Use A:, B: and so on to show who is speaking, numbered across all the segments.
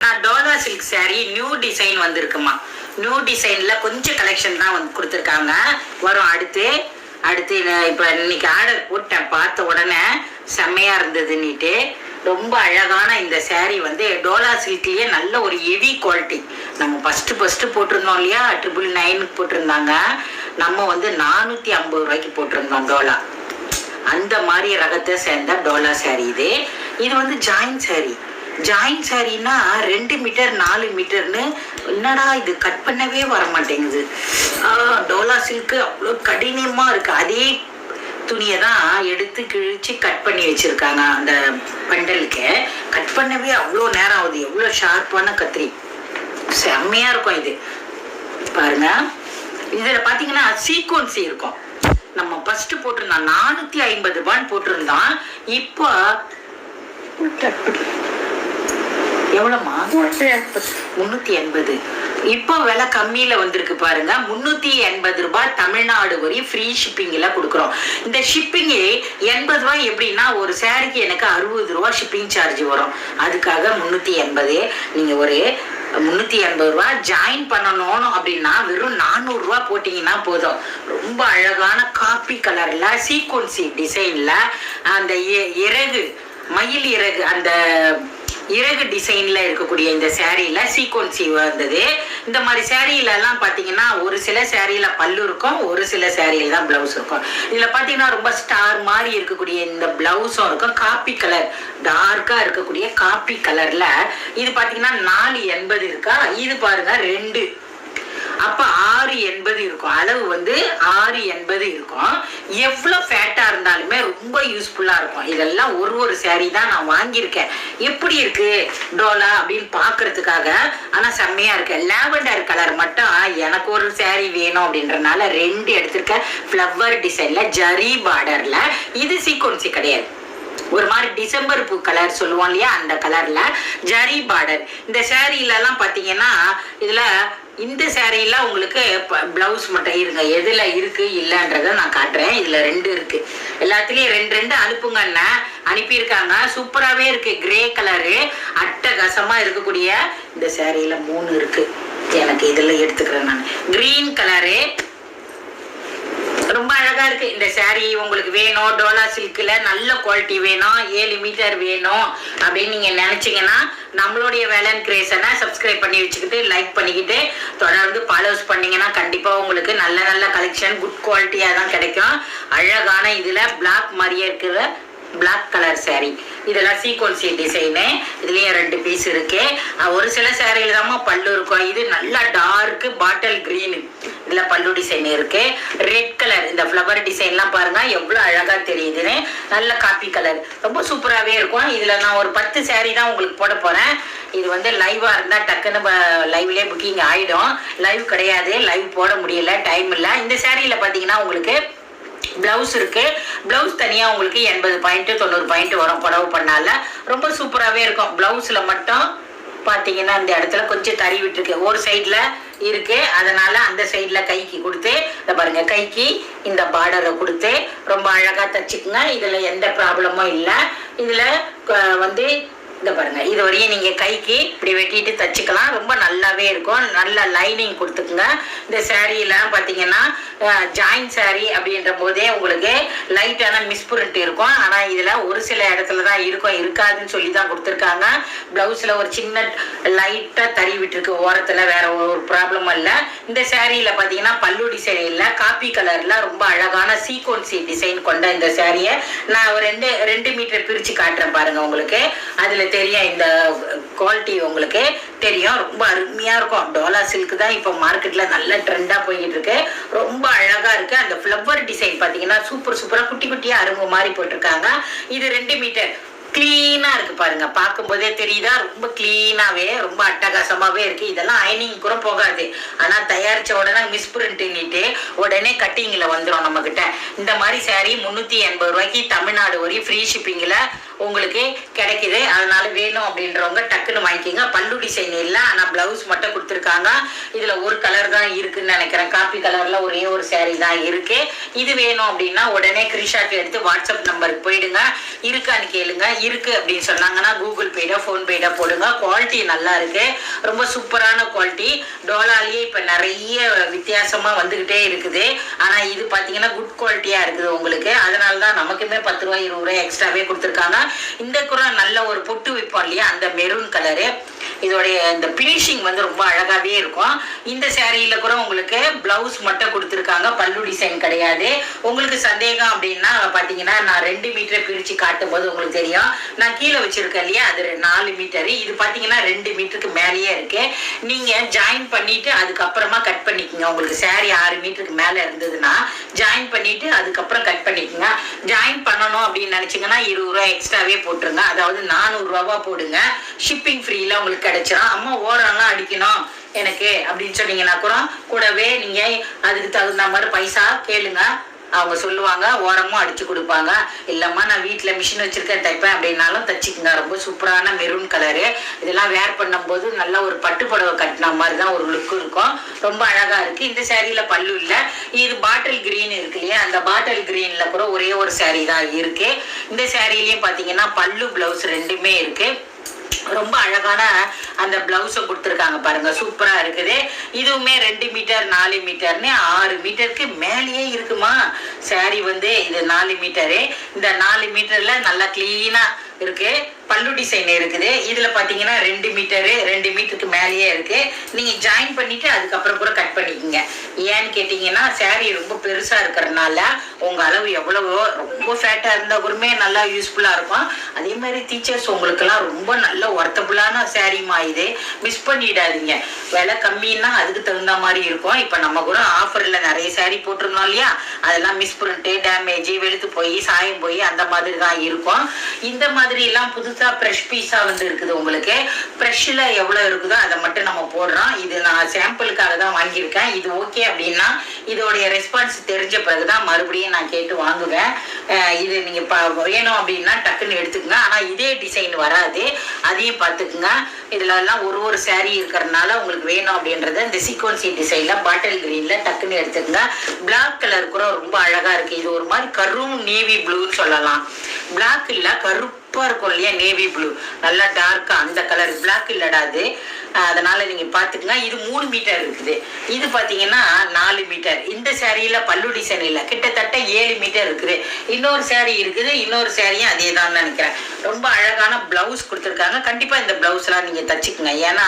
A: நான் Dola silk sari new design வந்திருக்குமா. New டிசைன்ல கொஞ்சம் கலெக்ஷன் தான் வந்து கொடுத்துருக்காங்க. வரும் அடுத்து இப்போ இன்னைக்கு ஆர்டர் போட்டேன். பார்த்த உடனே செம்மையா இருந்ததுன்னுட்டு ரொம்ப அழகான இந்த சாரீ வந்து டோலா சில்க்லயே நல்ல ஒரு ஹெவி குவாலிட்டி. நம்ம ஃபர்ஸ்ட் போட்டிருந்தோம் இல்லையா, 999 போட்டிருந்தாங்க. நம்ம வந்து 450 ரூபாய்க்கு போட்டிருந்தோம் டோலா. அந்த மாதிரி ரகத்தை சேர்ந்த டோலா சாரீ இது வந்து ஜாயின் சாரின்னா 2 மீட்டர் 4 மீட்டர்னு. என்னடா இது கட் பண்ணவே வர மாட்டேங்குது. டோலா சில்க்கு அவ்வளோ கடினமா இருக்கு. அதே துணியை தான் எடுத்து கிழிச்சு கட் பண்ணி வச்சிருக்காங்க. அந்த பண்டலுக்கு கட் பண்ணவே அவ்வளோ நேரம் ஆகுது. எவ்வளோ ஷார்ப்பான கத்திரி, செம்மையா இருக்கும். இது பாருங்க, இதுல பாத்தீங்கன்னா சீக்வன்சி இருக்கும். நம்ம ஃபர்ஸ்ட் போட்டிருந்தோம் 450 ரூபான்னு போட்டிருந்தோம். இப்போ எவ்வளோமா? 380. இப்போ விலை கம்மியில வந்திருக்கு பாருங்க. 380 ரூபாய் தமிழ்நாடு வரி ஃப்ரீ ஷிப்பிங்ல கொடுக்குறோம். இந்த ஷிப்பிங்கு 80 ரூபாய். எப்படின்னா ஒரு சாரிக்கு எனக்கு 60 ரூபாய் ஷிப்பிங் சார்ஜ் வரும். அதுக்காக 380. நீங்க ஒரு 380 ரூபாய் ஜாயின் பண்ணணும் அப்படின்னா வெறும் 400 ரூபாய் போட்டீங்கன்னா போதும். ரொம்ப அழகான காப்பி கலர்ல சீக்வன்சி டிசைன்ல அந்த இறகு, மயில் இறகு, அந்த இறகு டிசைன்ல இருக்கக்கூடிய இந்த சாரீல சீக்வன்சி வந்தது. இந்த மாதிரி சாரீல எல்லாம் பாத்தீங்கன்னா ஒரு சில சாரீல பல்லு இருக்கும், ஒரு சில சாரீல தான் பிளவுஸ் இருக்கும். இதுல பாத்தீங்கன்னா ரொம்ப ஸ்டார் மாதிரி இருக்கக்கூடிய இந்த பிளவுஸும் இருக்கும். காப்பி கலர், டார்க்கா இருக்கக்கூடிய காப்பி கலர்ல இது பாத்தீங்கன்னா 480 இருக்கா. இது பாருங்க 2, அப்ப 680 இருக்கும். அளவு வந்து 680 இருக்கும். எவ்வளவு ஃபேட்டா இருந்தாலுமே ரொம்ப யூஸ்ஃபுல்லா இருக்கும். இதெல்லாம் ஒரு சாரி தான் நான் வாங்கியிருக்கேன். எப்படி இருக்கு டோலா அப்படின்னு பாக்குறதுக்காக. ஆனா செம்மையா இருக்கு. லாவெண்டர் கலர் மட்டும் எனக்கு ஒரு சாரி வேணும் அப்படின்றனால 2 எடுத்திருக்கேன். ஃப்ளவர் டிசைன்ல ஜரி பார்டர்ல. இது சீக்வன்சி கிடையாது, ஒரு மாதிரி டிசம்பர் பூ கலர் சொல்லுவோம் இல்லையா, அந்த கலர்ல ஜரி பார்டர். இந்த சாரீல எல்லாம் பாத்தீங்கன்னா இதுல இந்த சாரீல உங்களுக்கு பிளவுஸ் மட்டும் இருங்க, எதுல இருக்கு இல்லன்றத நான் காட்டுறேன். இதுல 2 இருக்கு. எல்லாத்துலயும் 2 அனுப்புங்கன்னு அனுப்பியிருக்காங்க. சூப்பராகவே இருக்கு. கிரே கலரு அட்டகாசமா இருக்கக்கூடிய இந்த சாரீல 3 இருக்கு. எனக்கு இதுல எடுத்துக்கிறேன் நான். கிரீன் கலரு ரொம்ப அழகா இருக்கு. இந்த சாரீ உங்களுக்கு வேணும், டோலா சில்க்ல நல்ல குவாலிட்டி வேணும், 7 மீட்டர் வேணும் அப்படின்னு நீங்க நினைச்சீங்கன்னா நம்மளுடைய வேலன் கிரியேஷனை சப்ஸ்கிரைப் பண்ணி வச்சுக்கிட்டு லைக் பண்ணிக்கிட்டு தொடர்ந்து ஃபாலோஸ் பண்ணீங்கன்னா கண்டிப்பா உங்களுக்கு நல்ல கலெக்ஷன் குட் குவாலிட்டியா தான் கிடைக்கும். அழகான இதுல பிளாக் மாதிரியே இருக்கிற பிளாக் கலர் சாரீ. இதெல்லாம் சீக்வன்சி டிசைனு. இதுலயும் 2 பீஸ் இருக்கு. ஒரு சில சாரியில தான் பல்லு இருக்கும். இது நல்லா டார்க் பாட்டில் கிரீன், இதுல பல்லு டிசைன் இருக்கு. ரெட் கலர் இந்த ஃப்ளவர் டிசைன்லாம் பாருங்க எவ்வளவு அழகா தெரியுதுன்னு. நல்ல காப்பி கலர், ரொம்ப சூப்பராகவே இருக்கும். இதுல நான் ஒரு 10 சாரி தான் உங்களுக்கு போட போறேன். இது வந்து லைவா இருந்தா டக்குன்னு லைவ்லயே புக்கிங் ஆயிடும். லைவ் கிடையாது, லைவ் போட முடியல, டைம் இல்லை. இந்த சாரியில பாத்தீங்கன்னா உங்களுக்கு பிளவுஸ் இருக்கு. பிளவுஸ் தனியா உங்களுக்கு 80 பாயிண்ட் 90 பாயிண்ட் வரும். புடவை பண்ணால ரொம்ப சூப்பராகவே இருக்கும். பிளவுஸ்ல மட்டும் பாத்தீங்கன்னா இந்த இடத்துல கொஞ்சம் தறி விட்டுருக்கு, ஒரு சைட்ல இருக்கு. அதனால அந்த சைட்ல கைக்கு கொடுத்து இந்த பாருங்க, கைக்கு இந்த பார்டரை கொடுத்து ரொம்ப அழகா தச்சுக்குங்க. இதுல எந்த ப்ராப்ளமும் இல்லை. இதுல வந்து இந்த பாருங்க, இது வரையும் நீங்க கைக்கு இப்படி வெட்டிட்டு தச்சுக்கலாம். ரொம்ப நல்லாவே இருக்கும். நல்ல லைனிங் கொடுத்துக்குங்க. இந்த சாரீல பாத்தீங்கன்னா ஜாயின் சாரி அப்படின்ற போதே உங்களுக்கு லைட்டான மிஸ்பிரிண்ட் இருக்கும். ஆனா இதுல ஒரு சில இடத்துல தான் இருக்கும், இருக்காதுன்னு சொல்லி தான் கொடுத்துருக்காங்க. பிளவுஸ்ல ஒரு சின்ன லைட்டா தறி விட்டுருக்கு ஓரத்துல, வேற ஒரு ப்ராப்ளமும் இல்லை. இந்த சாரீல பாத்தீங்கன்னா பல்லு டிசைன் இல்லை, காப்பி கலர்ல ரொம்ப அழகான சீக்வன்சி டிசைன் கொண்ட இந்த சாரியை நான் ஒரு 2 மீட்டர் பிரிச்சு காட்டுறேன் பாருங்க. உங்களுக்கு அதுல தெரியும், இந்த குவாலிட்டி உங்களுக்கு தெரியும். ரொம்ப அருமையா இருக்கும். டோலா சில்க் தான் இப்போ மார்க்கெட்ல நல்ல ட்ரெண்டா போய்கிட்டு இருக்கு. ரொம்ப அழகா இருக்கு. அந்த ஃப்ளவர் டிசைன் பாத்தீங்கன்னா சூப்பரா குட்டி குட்டியா அரும்பு மாதிரி போட்டிருக்காங்க. இது 2 மீட்டர் கிளீனா இருக்கு பாருங்க. பார்க்கும்போதே தெரியுதா, ரொம்ப கிளீனாவே ரொம்ப அட்டகாசமாவே இருக்கு. இதெல்லாம் அயனிங் கூட போகாது. ஆனா தயாரிச்ச உடனே மிஸ்பிரிண்ட்னிட்டு உடனே கட்டிங்ல வந்துடும் நம்ம கிட்ட. இந்த மாதிரி சாரி 380 ரூபாய்க்கு தமிழ்நாடு வரை ஃப்ரீ ஷிப்பிங்ல உங்களுக்கு கிடைக்குது. அதனால வேணும் அப்படின்றவங்க டக்குன்னு வாங்கிக்கோங்க. பல்லு டிசைன் இல்லை, ஆனால் பிளவுஸ் மட்டும் கொடுத்துருக்காங்க. இதுல ஒரு கலர் தான் இருக்குன்னு நினைக்கிறேன். காப்பி கலர்ல ஒரே ஒரு saree தான் இருக்கு. இது வேணும் அப்படின்னா உடனே ஸ்கிரீன்ஷாட் எடுத்து வாட்ஸ்அப் நம்பருக்கு போயிடுங்க. இருக்கான்னு கேளுங்க. இருக்கு அப்படின்னு சொன்னாங்கன்னா கூகுள் பேடோ ஃபோன் பேடோ போடுங்க. குவாலிட்டி நல்லா இருக்கு, ரொம்ப சூப்பரான குவாலிட்டி. டோலாலேயே இப்ப நிறைய வித்தியாசமா வந்துகிட்டே இருக்குது. ஆனா இது பாத்தீங்கன்னா குட் குவாலிட்டியா இருக்குது உங்களுக்கு. அதனாலதான் நமக்குமே 10 ரூபாய் 20 ரூபாய் எக்ஸ்ட்ராவே கொடுத்துருக்காங்க. இந்த கூட நல்ல ஒரு பொட்டு வைப்போம் இல்லையா, அந்த மெரூன் கலரு. இதோடைய இந்த பினிஷிங் வந்து ரொம்ப அழகாவே இருக்கும். இந்த சேரீல கூட உங்களுக்கு பிளவுஸ் மட்டும் கொடுத்துருக்காங்க, பல்லு டிசைன் கிடையாது. உங்களுக்கு சந்தேகம் அப்படின்னா பாத்தீங்கன்னா நான் 2 மீட்டர் பிரிச்சு காட்டும் போது உங்களுக்கு தெரியும். நான் கீழே வச்சிருக்கேன் இல்லையா, அது 4 மீட்டர். இது பாத்தீங்கன்னா 2 மீட்டருக்கு மேலேயே இருக்கு. நீங்க ஜாயின் பண்ணிட்டு அதுக்கப்புறமா கட் பண்ணிக்கோங்க. உங்களுக்கு சாரி 6 மீட்டருக்கு மேல இருந்ததுன்னா ஜாயின் பண்ணிட்டு அதுக்கப்புறம் கட் பண்ணிக்கோங்க. ஜாயின் பண்ணணும் அப்படின்னு நினைச்சீங்கன்னா 20 ரூபாய் எக்ஸ்ட்ராவே போட்டுருங்க. அதாவது 400 ரூபாவா போடுங்க. ஷிப்பிங் ஃப்ரீல உங்களுக்கு கிடைச்சிடும். அம்மா ஓரம்லாம் அடிக்கணும் எனக்கு அப்படின்னு சொன்னீங்கன்னா கூடவே நீங்க அதுக்கு தகுந்த மாதிரி பைசா கேளுங்க. அவங்க சொல்லுவாங்க, ஓரமும் அடிச்சு கொடுப்பாங்க. இல்லம்மா நான் வீட்டில் மிஷின் வச்சிருக்கேன் தைப்பேன் அப்படின்னாலும் தச்சுக்குங்க. ரொம்ப சூப்பரான மெரூன் கலரு. இதெல்லாம் வேர் பண்ணும்போது நல்ல ஒரு பட்டு புடவை கட்டின மாதிரி தான் ஒரு லுக் இருக்கும். ரொம்ப அழகா இருக்கு. இந்த சேரீல பல்லு இல்லை. இது பாட்டில் கிரீன் இருக்கு இல்லையா, அந்த பாட்டில் கிரீன்ல கூட ஒரே ஒரு சேரீ தான் இருக்கு. இந்த சேரீலயும் பாத்தீங்கன்னா பல்லு பிளவுஸ் ரெண்டுமே இருக்கு. ரொம்ப அழகான அந்த பிளவுஸை கொடுத்துருக்காங்க பாருங்க, சூப்பரா இருக்குது. இதுவுமே 2 மீட்டர் 4 மீட்டர்னு 6 மீட்டருக்கு மேலேயே இருக்குமா சாரி வந்து. இது 4 மீட்டரு. இந்த 4 மீட்டர்ல நல்லா கிளீனா இருக்கு. பல்லு டிசைன் இருக்குது. இதுல பாத்தீங்கன்னா 2 மீட்டருக்கு மேலேயே இருக்கு. நீங்க ஜாயின் பண்ணிட்டு அதுக்கப்புறம் கூட கட் பண்ணிக்கோங்க. ஏன்னு கேட்டீங்கன்னா சாரி ரொம்ப பெருசா இருக்கிறதுனால உங்க அளவு எவ்வளவோ, ரொம்ப ஃபேட்டா இருந்தா கூடமே நல்லா யூஸ்ஃபுல்லா இருக்கும். அதே மாதிரி டீச்சர்ஸ் உங்களுக்கு எல்லாம் ரொம்ப நல்ல ஒர்த்தபுளான சாரிமா. இது மிஸ் பண்ணிடாதீங்க. விலை கம்மின்னா அதுக்கு தகுந்த மாதிரி இருக்கும். இப்ப நம்ம கூட ஆஃபர்ல நிறைய சாரி போட்டிருந்தோம் இல்லையா, அதெல்லாம் மிஸ் பிரிண்ட், டேமேஜ், வெளுத்து போய் சாயம் போய் அந்த மாதிரி தான் இருக்கும். இந்த மாதிரி எல்லாம் புதுசா ஃப்ரெஷ் பீஸா வந்து இருக்குது. உங்களுக்கு ஃப்ரெஷ்ல எவ்வளவு இருக்குதோ அதை மட்டும் நம்ம போடுறோம். இது நான் சாம்பிளுக்காக தான் வாங்கியிருக்கேன். இது ஓகே அப்படின்னா இதோடைய ரெஸ்பான்ஸ் தெரிஞ்ச பிறகுதான் மறுபடியும் நான் கேட்டு வாங்குவேன். இது நீங்க வேணும் அப்படின்னா டக்குன்னு எடுத்துக்கங்க. ஆனா இதே டிசைன் வராது, அதையும் பார்த்துக்குங்க. இதுல எல்லாம் ஒரு சாரி இருக்கிறதுனால உங்களுக்கு வேணும் அப்படின்றத இந்த சீக்வன்சி டிசைன்ல பாட்டில் கிரீன்ல டக்குன்னு எடுத்துக்கங்க. பிளாக் கலர் கூட ரொம்ப அழகா இருக்கு. இது ஒரு மாதிரி கரும் நேவி ப்ளூன்னு சொல்லலாம். பிளாக் இல்ல, கருப்பா இருக்கும் இல்லையா, நேவி ப்ளூ, நல்லா டார்க்கா அந்த கலர். பிளாக் இல்லடா அது. அதனால நீங்க பாத்துக்கங்க. இது 3 மீட்டர் இருக்குது. இது பாத்தீங்கன்னா 4 மீட்டர். இந்த சேரீல பல்லு டிசைன் இல்ல, கிட்டத்தட்ட 7 மீட்டர் இருக்குது. இன்னொரு சேரீ இருக்குது. இன்னொரு சேரீயும் அதே தான் நினைக்கிறேன். ரொம்ப அழகான பிளவுஸ் கொடுத்துருக்காங்க. கண்டிப்பா இந்த பிளவுஸ் எல்லாம் நீங்க தச்சுக்குங்க. ஏன்னா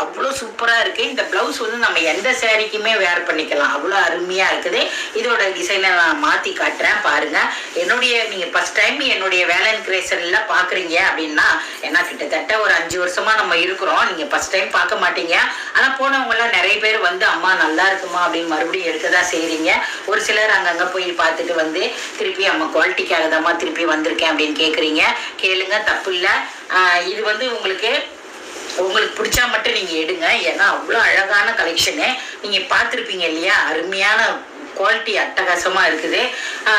A: அவ்வளவு சூப்பரா இருக்கு. இந்த பிளவுஸ் வந்து நம்ம எந்த சேரீக்குமே வேர் பண்ணிக்கலாம். அவ்வளவு அருமையா இருக்குது. இதோட டிசைனை நான் மாத்தி காட்டுறேன் பாருங்க. நீங்க ஃபர்ஸ்ட் டைம் என்னுடைய வேலன் கிரியேஷன்ல பாக்குறீங்க அப்படின்னா, ஏன்னா கிட்டத்தட்ட ஒரு 5 வருஷமா நம்ம இருக்கிறோம். நீங்க ஃபர்ஸ்ட் டைம் பார்க்க மாட்டீங்க. ஆனா போனவங்க எல்லாம் நிறைய பேர் வந்து அம்மா நல்லா இருக்குமா அப்படின்னு மறுபடியும் எடுக்கதான் செய்றீங்க. ஒரு சிலர் அங்கங்க போய் பார்த்துட்டு வந்து திருப்பி அம்மா குவாலிட்டிக்காக தான் திருப்பி வந்திருக்கேன் அப்படின்னு கேக்குறீங்க. கேளுங்க, தப்பு இல்லை. இது வந்து உங்களுக்கு பிடிச்சா மட்டும் நீங்க எடுங்க. ஏன்னா அவ்வளோ அழகான கலெக்ஷனு. நீங்க பார்த்துருப்பீங்க இல்லையா, அருமையான குவாலிட்டி அட்டகாசமா இருக்குது.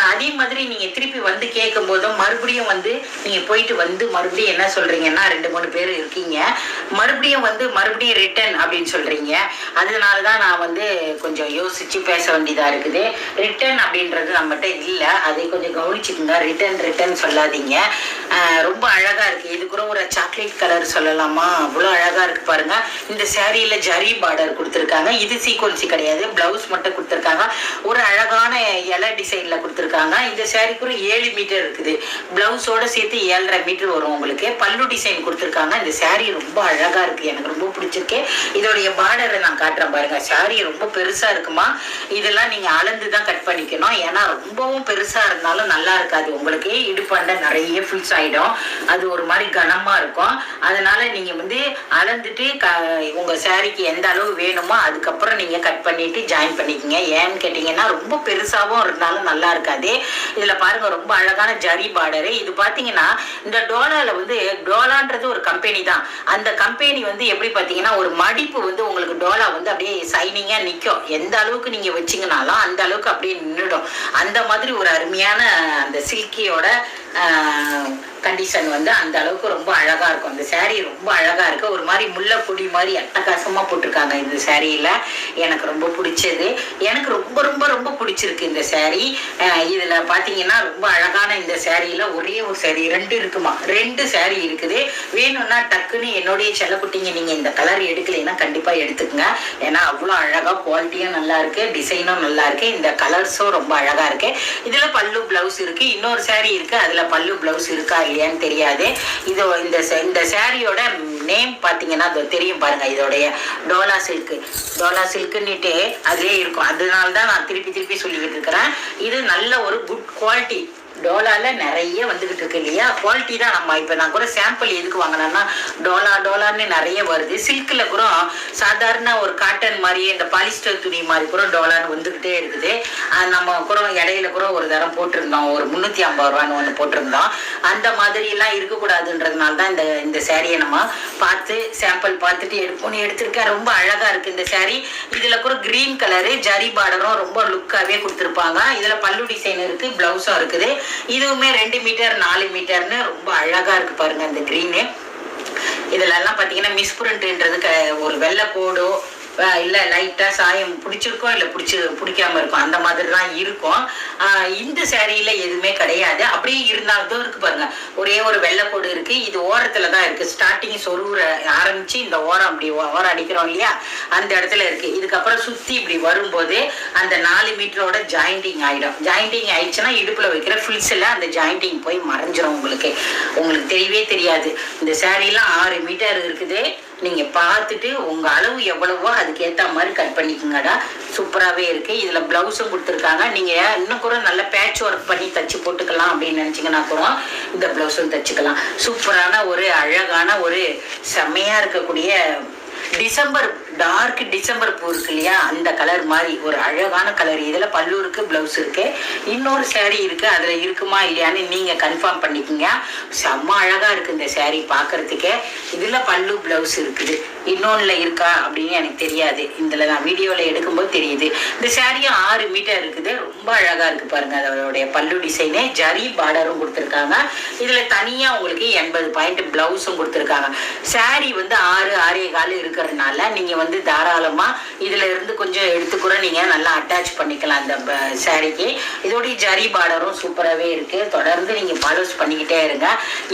A: அதே மாதிரி நீங்க திருப்பி வந்து கேட்கும் போதும் மறுபடியும் வந்து நீங்க போயிட்டு வந்து மறுபடியும் என்ன சொல்றீங்கன்னா 2-3 பேர் இருக்கீங்க, மறுபடியும் ரிட்டர்ன் அப்படின்னு சொல்றீங்க. அதனாலதான் நான் வந்து கொஞ்சம் யோசிச்சு பேச வேண்டியதா இருக்குது. ரிட்டர்ன் அப்படின்றது நம்மகிட்ட இல்லை, அதை கொஞ்சம் கவனிச்சுக்குங்க. ரிட்டர்ன் சொல்லாதீங்க. ரொம்ப அழகா இருக்கு. இது கூட ஒரு சாக்லேட் கலர் சொல்லலாமா, அவ்வளோ அழகா இருக்கு பாருங்க. இந்த சேரீல ஜரி பார்டர் கொடுத்துருக்காங்க. இது சீக்வன்சி கிடையாது, பிளவுஸ் மட்டும் கொடுத்துருக்காங்க. ஒரு அழகான இலை டிசைன்ல கொடுத்துருக்காங்க. இந்த சேரீக்கு 7 மீட்டர் இருக்குது. பிளவுஸோட சேர்த்து 7.5 மீட்டர் வரும் உங்களுக்கு. பல்லு டிசைன் கொடுத்துருக்காங்க. இந்த சேரீ ரொம்ப அழகா இருக்கு, எனக்கு ரொம்ப பிடிச்சிருக்கு. இதோடைய பார்டரை நான் காட்டுறேன் பாருங்க. சேரீ ரொம்ப பெருசா இருக்குமா. இதெல்லாம் நீங்க அளந்து தான் கட் பண்ணிக்கணும். ஏன்னா ரொம்பவும் பெருசா இருந்தாலும் நல்லா இருக்காது. உங்களுக்கு இடுப்பண்ட நிறைய ஃபில்ஸ் ஆயிடும். அது ஒரு மாதிரி கனமா இருக்கும். அதனால நீங்க வந்து அளந்துட்டு உங்க சேரீக்கு எந்த அளவு வேணுமோ அதுக்கப்புறம் நீங்க கட் பண்ணிட்டு ஜாயின் பண்ணிக்கங்க. ஏன்னு கேட்டீங்கன்னா ரொம்ப பெருசாவும் இருந்தாலும் நல்லா இருக்காது. இதுல பாருங்க ரொம்ப அழகான ஜரி பார்டரு. இது பாத்தீங்கன்னா இந்த டோலால வந்து, டோலான்றது ஒரு கம்பெனி தான். அந்த கம்பெனி வந்து எப்படி பாத்தீங்கன்னா ஒரு மடிப்பு வந்து உங்களுக்கு டோலா வந்து அப்படியே சைனிங்கா நிற்கும். எந்த அளவுக்கு நீங்க வச்சீங்கனாலும் அந்த அளவுக்கு அப்படியே நின்றுடும். அந்த மாதிரி ஒரு அருமையான அந்த சில்கியோட கண்டிஷன் வந்து அந்த அளவுக்கு ரொம்ப அழகா இருக்கும். அந்த saree ரொம்ப அழகா இருக்கு. ஒரு மாதிரி முல்லைப்பொடி மாதிரி அட்டகாசமா போட்டிருக்காங்க இந்த சாரியில. எனக்கு ரொம்ப பிடிச்சது. எனக்கு ரொம்ப ரொம்ப ரொம்ப பிடிச்சிருக்கு இந்த saree. இதுல பாத்தீங்கன்னா ரொம்ப அழகான இந்த சாரியில ஒரே ஒரு saree 2 இருக்குமா, 2 saree இருக்குது. வேணும்னா டக்குன்னு என்னுடைய செல்லக்குட்டிங்க நீங்க இந்த கலர் எடுக்கலைன்னா கண்டிப்பா எடுத்துக்கங்க. ஏன்னா அவ்வளோ அழகா குவாலிட்டியும் நல்லா இருக்கு, டிசைனும் நல்லா இருக்கு, இந்த கலர்ஸும் ரொம்ப அழகா இருக்கு. இதுல பல்லு பிளவுஸ் இருக்கு. இன்னொரு saree இருக்கு, அதுல பல்லு பிளவுஸ் இருக்கா இல்லையான்னு தெரியாது. இது இந்த சாரியோட நேம் பாத்தீங்கன்னா தெரியும் பாருங்க. இதோடைய டோலா சில்க்குன்னுட்டு அதுலயே இருக்கும். அதனால தான் நான் திருப்பி சொல்லிக்கிட்டு இருக்கிறேன். இது நல்ல ஒரு குட் குவாலிட்டி. டோலால நிறைய வந்துகிட்டு இருக்கு இல்லையா, குவாலிட்டி தான். நம்ம இப்ப நான் கூட சாம்பிள் எதுக்கு வாங்கினேன்னா டோலான்னு நிறைய வருது. சில்க்ல கூட சாதாரண ஒரு காட்டன் மாதிரியே இந்த பாலிஸ்டர் துணி மாதிரி கூட டோலான்னு வந்துகிட்டே இருக்குது. நம்ம கூட இடையில கூட ஒரு தரம் போட்டிருந்தோம், ஒரு 350 ரூபான்னு ஒன்று போட்டிருந்தோம். அந்த மாதிரி எல்லாம் இருக்கக்கூடாதுன்றதுனால தான் இந்த சாரியை நம்ம பார்த்து சாம்பிள் பார்த்துட்டு எடுத்திருக்கேன். ரொம்ப அழகா இருக்கு இந்த சாரி. இதுல கூட கிரீன் கலரு ஜரி பார்டரும் ரொம்ப லுக்காவே கொடுத்துருப்பாங்க. இதுல பல்லு டிசைன் இருக்கு, பிளவுஸும் இருக்குது. இதுவுமே 2 மீட்டர் 4 மீட்டர்னு ரொம்ப அழகா இருக்கு பாருங்க அந்த கிரீனு. இதுல எல்லாம் பாத்தீங்கன்னா மிஸ்பிரிண்ட்ன்றது ஒரு வெள்ளை கோடோ இல்ல லைட்டா சாயம் பிடிச்சிருக்கோம், இல்ல பிடிக்காம இருக்கும், அந்த மாதிரி தான் இருக்கும். இந்த சேரீல எதுவுமே கிடையாது. அப்படியே இருந்தாலும் இருக்கு பாருங்க, ஒரே ஒரு வெள்ளைக்கோடு இருக்கு. இது ஓரத்துல தான் இருக்கு. ஸ்டார்டிங் சொருவுற ஆரம்பிச்சு இந்த ஓரம் அப்படி ஓரம் அடிக்கிறோம் இல்லையா, அந்த இடத்துல இருக்கு. இதுக்கப்புறம் சுத்தி இப்படி வரும்போது அந்த 4 மீட்டரோட ஜாயிண்டிங் ஆயிடும். ஜாயிண்டிங் ஆயிடுச்சுன்னா இடுப்புல வைக்கிற ஃபில்ஸ்ல அந்த ஜாயிண்டிங் போய் மறைஞ்சிரும். உங்களுக்கு தெரியவே தெரியாது. இந்த சேரீலாம் 6 மீட்டர் இருக்குது. நீங்க பார்த்துட்டு உங்க அளவு எவ்வளவோ அதுக்கு ஏத்த மாதிரி கட் பண்ணிக்கோங்கடா. சூப்பராகவே இருக்கு. இதுல பிளவுஸும் கொடுத்துருக்காங்க. நீங்க இன்னும் கூட நல்ல பேட்ச் ஒர்க் பண்ணி தச்சு போட்டுக்கலாம் அப்படின்னு நினைச்சீங்கன்னா கூட இந்த பிளவுஸும் தச்சுக்கலாம். சூப்பரான ஒரு அழகான ஒரு செம்மையா இருக்கக்கூடிய டார்க் டிசம்பர் பூ இருக்கு இல்லையா, அந்த கலர் மாதிரி ஒரு அழகான கலர். இதுல பல்லு இருக்கு, பிளவுஸ் இருக்கு, இன்னொரு saree இருக்கு. அதுல இருக்குமா இல்லையான்னு நீங்க கன்ஃபார்ம் பண்ணிக்கோங்க. செம்ம அழகா இருக்கு இந்த saree பாக்குறதுக்கு. இதுல பல்லு பிளவுஸ் இருக்குது. இன்னொன்னுல இருக்கா அப்படின்னு எனக்கு தெரியாது. இதுல நான் வீடியோல எடுக்கும்போது தெரியுது. இந்த சாரியும் 6 மீட்டர் இருக்குது. ரொம்ப அழகா இருக்கு பாருங்க. அதோடைய பல்லு டிசைனே ஜரி பார்டரும் கொடுத்துருக்காங்க. இதுல தனியா உங்களுக்கு 80 பாயிண்ட் பிளவுஸும் கொடுத்துருக்காங்க. சாரி வந்து 6-6.25 இருக்கிறதுனால நீங்க தாராளமா இதுல இருந்து கொஞ்சம் எடுத்து கூட நீங்க நல்லா அட்டாச் பண்ணிக்கலாம் அந்த சாரிக்கு. இதோடைய ஜரி பார்டரும் சூப்பராகவே இருக்கு. தொடர்ந்து நீங்க ஃபாலோஸ் பண்ணிக்கிட்டே இருங்க.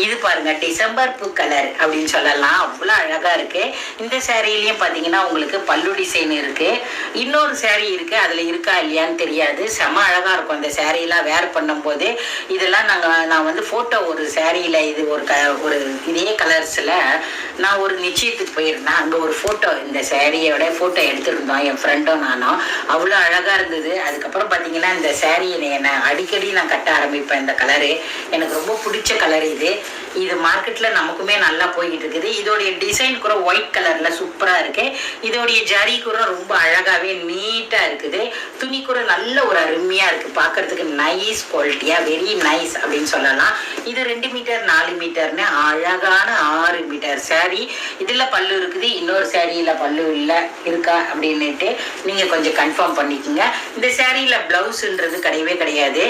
A: இது பாருங்க டிசம்பர் பூ கலர் அப்படின்னு சொல்லலாம். அவ்வளவு அழகா இருக்கு. இந்த சாரிலையும் பாத்தீங்கன்னா உங்களுக்கு பல்லு டிசைன் இருக்கு. இன்னொரு சாரி இருக்கு, அதுல இருக்கா இல்லையான்னு தெரியாது. செம அழகா இருக்கும் இந்த சாரியெல்லாம் வேர் பண்ணும் போது. இதெல்லாம் நான் போட்டோ ஒரு சாரியில இது ஒரு இதே கலர்ஸ்ல நான் ஒரு நிச்சயத்துக்கு போயிருந்தேன். அங்க ஒரு போட்டோ இந்த சாரியோட போட்டோ எடுத்திருந்தோம் என் ஃப்ரெண்டும் நானும். அவ்வளோ அழகா இருந்தது. அதுக்கப்புறம் பாத்தீங்கன்னா இந்த சாரியை நான் அடிக்கடி நான் கட்ட ஆரம்பிப்பேன். இந்த கலரு எனக்கு ரொம்ப பிடிச்ச கலர். இது மார்க்கெட்ல நமக்குமே நல்லா போய்கிட்டு இருக்குது. இதோடைய டிசைன் கூட ஒயிட் கலர்ல சூப்பரா இருக்கு. இதோடைய ஜரி கூட ரொம்ப அழகாவே நீட்டா இருக்குது. துணி கூட நல்ல ஒரு அருமையா இருக்கு. பாக்குறதுக்கு நைஸ் குவாலிட்டியா, வெரி நைஸ் அப்படின்னு சொல்லலாம். இது 2 மீட்டர் 4 மீட்டர்னு அழகான 6 மீட்டர் சாரி. இதுல பல்லு இருக்குது, இன்னொரு சாரியில பல்லு இல்ல இருக்கா அப்படின்னுட்டு நீங்க கொஞ்சம் கன்ஃபார்ம் பண்ணிக்கோங்க. இந்த சாரியில பிளவுஸ்ன்றது கிடையவே கிடையாது.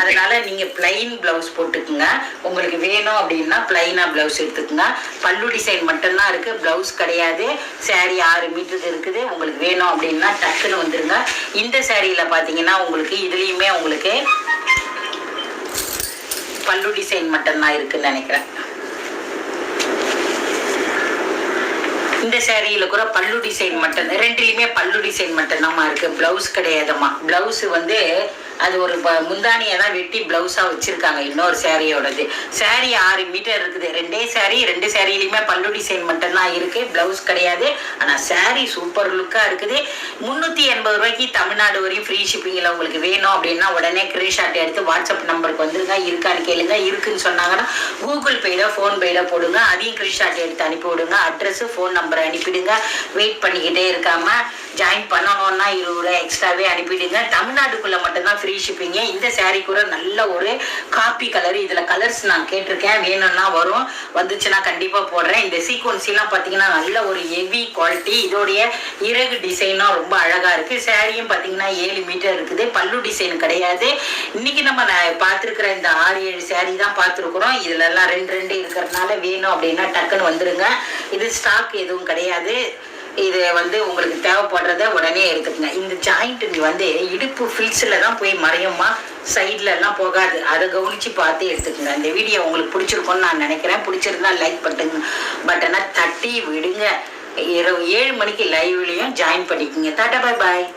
A: அதனால நீங்க பிளைன் பிளவுஸ் போட்டுக்குங்க. உங்களுக்கு வேணும் அப்படின்னா பிளைனா பிளவுஸ் எடுத்துக்கோங்க. பல்லு டிசைன் மட்டும்தான் இருக்கு, பிளவுஸ் கிடையாது. சாரி 6 மீட்டருக்கு இருக்குது. உங்களுக்கு வேணும் அப்படின்னா டக்குன்னு வந்துருங்க. இந்த சாரியில பாத்தீங்கன்னா உங்களுக்கு இதுலயுமே உங்களுக்கு பல்லு டிசைன் மட்டும்தான் இருக்குன்னு நினைக்கிறேன். இந்த சாரியில கூட பல்லு டிசைன் மட்டும், 2லயுமே பல்லு டிசைன் மட்டும்தாம்மா இருக்கு. பிளவுஸ் கிடையாதுமா. பிளவுஸ் அது ஒரு முந்தானியை தான் வெட்டி பிளவுஸா வச்சிருக்காங்க. இன்னொரு சாரியோடது. சாரி 6 மீட்டர் இருக்குது. 2 சாரியிலுமே பல்லு டிசைன் மட்டும்தான் இருக்கு, பிளவுஸ் கிடையாது. ஆனா சாரி சூப்பர் லுக்கா இருக்குது. 380 ரூபாய்க்கு தமிழ்நாடு வரையும் ஃப்ரீ ஷிப்பிங்ல உங்களுக்கு வேணும் அப்படின்னா உடனே ஸ்கிரீன்ஷாட் எடுத்து வாட்ஸ்அப் நம்பருக்கு வந்துருங்க. இருக்கான்னு கேளுங்க. இருக்குன்னு சொன்னாங்கன்னா கூகுள் பேல போன் பேல போடுங்க. அதையும் ஸ்கிரீன்ஷாட் எடுத்து அனுப்பி விடுங்க. அட்ரஸ் போன் நம்பர் அனுப்பிடுங்க. வெயிட் பண்ணிக்கிட்டே இருக்காம ஜாயின் பண்ணணும்னா 20 ரூபாய் எக்ஸ்ட்ராவே அனுப்பிடுங்க. தமிழ்நாட்டுக்குள்ள மட்டும்தான் ஃப்ரீ ஷிப்பிங்க. இந்த saree கூட நல்ல ஒரு காப்பி கலர். இதில் கலர்ஸ் நான் கேட்டிருக்கேன், வேணும்னா வரும், வந்துச்சுன்னா கண்டிப்பாக போடுறேன். இந்த சீக்வன்சிலாம் பார்த்தீங்கன்னா நல்ல ஒரு ஹெவி குவாலிட்டி. இதோடைய இறகு டிசைனும் ரொம்ப அழகாக இருக்குது. சாரியும் பார்த்தீங்கன்னா 7 மீட்டர் இருக்குது. பல்லு டிசைன் கிடையாது. இன்னைக்கு நம்ம பார்த்துருக்குற இந்த 6-7 saree தான் பார்த்துருக்குறோம். இதுலலாம் 2 இருக்கிறதுனால வேணும் அப்படின்னா டக்குன்னு வந்துடுங்க. இது ஸ்டாக் எதுவும் கிடையாது. இது வந்து உங்களுக்கு தேவைப்படுறத உடனே எடுத்துக்கங்க. இந்த ஜாயிண்ட் வந்து இடுப்பு ஃபில்ஸில் தான் போய் மறையுமா, சைடில் எல்லாம் போகாது. அதை கவனித்து பார்த்து எடுத்துக்கங்க. இந்த வீடியோ உங்களுக்கு பிடிச்சிருக்கும்னு நான் நினைக்கிறேன். பிடிச்சிருந்தா லைக் பட்டனை தட்டி விடுங்க. இரவு 7 மணிக்கு லைவ்லையும் ஜாயின் பண்ணிக்கோங்க. டாடா, பாய் பாய்.